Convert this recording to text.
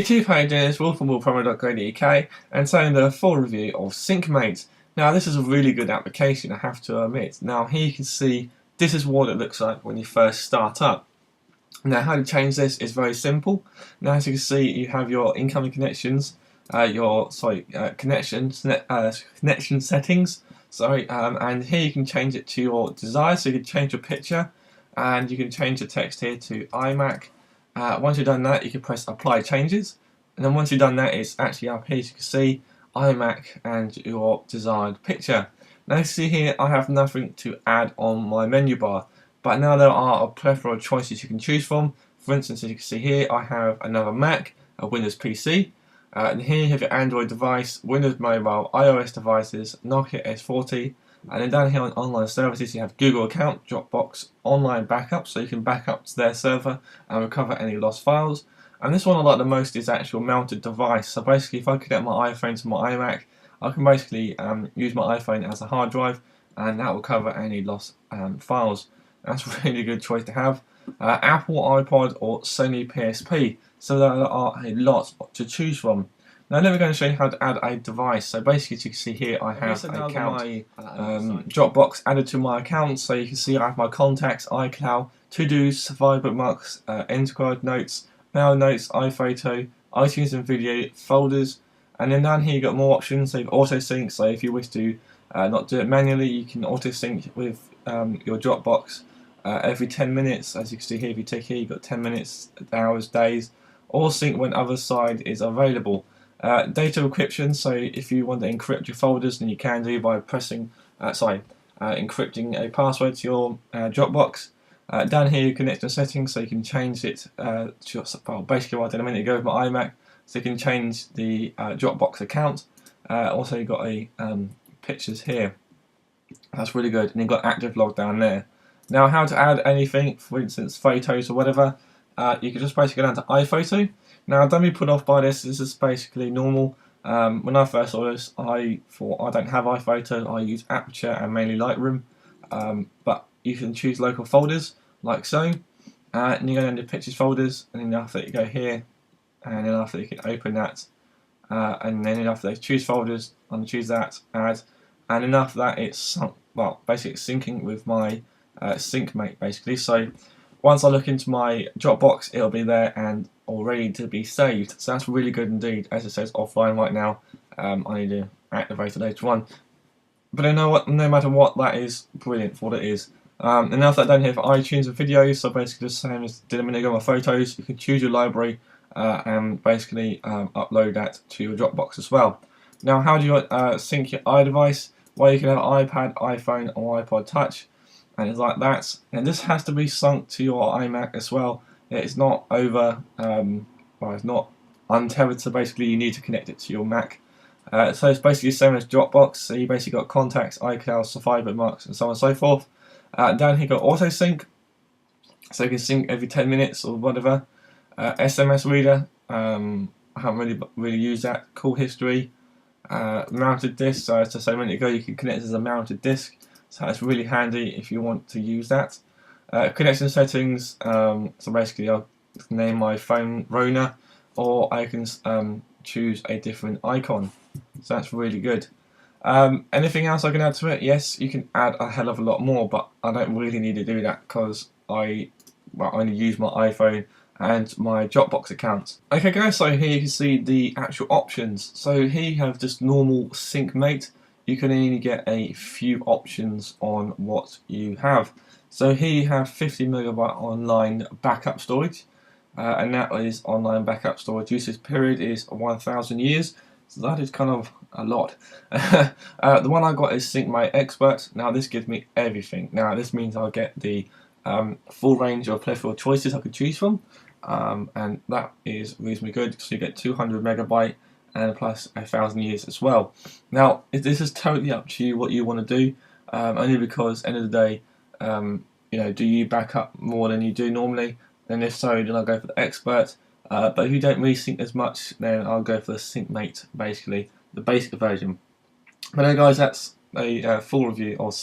YouTube, how you doing? It's Will from willpromo.co.uk and saying the full review of SyncMate. Now this is a really good application, I have to admit. Now here you can see this is what it looks like when you first start up. Now how to change this is very simple. Now as you can see you have your incoming connections, connection settings, and here you can change it to your desire. So you can change your picture and you can change the text here to iMac. Once you've done that, you can press apply changes, and then once you've done that, it's actually up here. As you can see iMac and your desired picture. Now you see here I have nothing to add on my menu bar, but now there are a plethora of choices you can choose from. For instance, as you can see here I have another Mac, a Windows PC, and here you have your Android device, Windows Mobile, iOS devices, Nokia S40, and then down here on online services you have Google account, Dropbox, online backup, so you can back up to their server and recover any lost files. And this one I like the most is actual mounted device. So basically if I connect my iPhone to my iMac, I can basically use my iPhone as a hard drive, and that will cover any lost files. That's a really good choice to have. Apple, iPod or Sony-psp, so there are a lot to choose from. Now let me go and show you how to add a device. So basically as you can see here I have an account, Dropbox added to my account, so you can see I have my contacts, iCloud, to-dos, Safari bookmarks, Enterprise notes, mail notes, iPhoto, iTunes and video, folders, and then down here you've got more options. So you've auto sync, so if you wish to not do it manually, you can auto sync with your Dropbox every 10 minutes. As you can see here, if you take here you've got 10 minutes, hours, days, or sync when other side is available. Data encryption, so if you want to encrypt your folders, then you can do by pressing, encrypting a password to your Dropbox. Down here you connection settings, so you can change it to your, well, basically what I did a minute ago with my iMac, so you can change the Dropbox account. Also you've got a pictures here, that's really good, and you've got active log down there. Now how to add anything, for instance photos or whatever, you can just basically go down to iPhoto. Now don't be put off by this, this is basically normal. When I first saw this I thought I don't have iPhoto, I use Aperture and mainly Lightroom, but you can choose local folders like so, and you go down to pictures folders, and then after that you go here, and then after you can open that, and then after that choose folders, and choose that, add, and then after that it's basically syncing with my SyncMate basically. So once I look into my Dropbox it'll be there and all ready to be saved, so that's really good indeed. As it says offline right now, I need to activate it later on, but you know what, no matter what, that is brilliant for what it is. And now that down here for iTunes and videos, so basically the same as did a minute ago with photos, you can choose your library and basically upload that to your Dropbox as well. Now how do you sync your iDevice? Well, you can have an iPad, iPhone or iPod Touch, and it's like that, and this has to be synced to your iMac as well. It's not over, it's not untethered, so basically you need to connect it to your Mac. So it's basically the same as Dropbox, so you basically got contacts, iCloud, Safari bookmarks and so on and so forth. Down here you got auto sync, so you can sync every 10 minutes or whatever. SMS reader, I haven't really used that. Call history, mounted disk, so as I said a minute ago you can connect it as a mounted disk, so that's really handy if you want to use that. Connection settings, so basically I'll name my phone Rona, or I can choose a different icon, so that's really good. Anything else I can add to it? Yes, you can add a hell of a lot more, but I don't really need to do that because I only use my iPhone and my Dropbox account. Okay guys, so here you can see the actual options. So here you have just normal SyncMate. You can only get a few options on what you have. So here you have 50 MB online backup storage, and that is online backup storage. Usage period is 1000 years. So that is kind of a lot. The one I got is SyncMate Expert. Now this gives me everything. Now this means I'll get the full range of plethora of choices I could choose from, and that is reasonably good. So you get 200 MB and plus 1000 years as well. Now this is totally up to you what you want to do, only because end of the day, you know, do you back up more than you do normally? And if so, then I'll go for the Expert. But if you don't really sync as much, then I'll go for the SyncMate, basically the basic version. But anyway guys, that's a full review of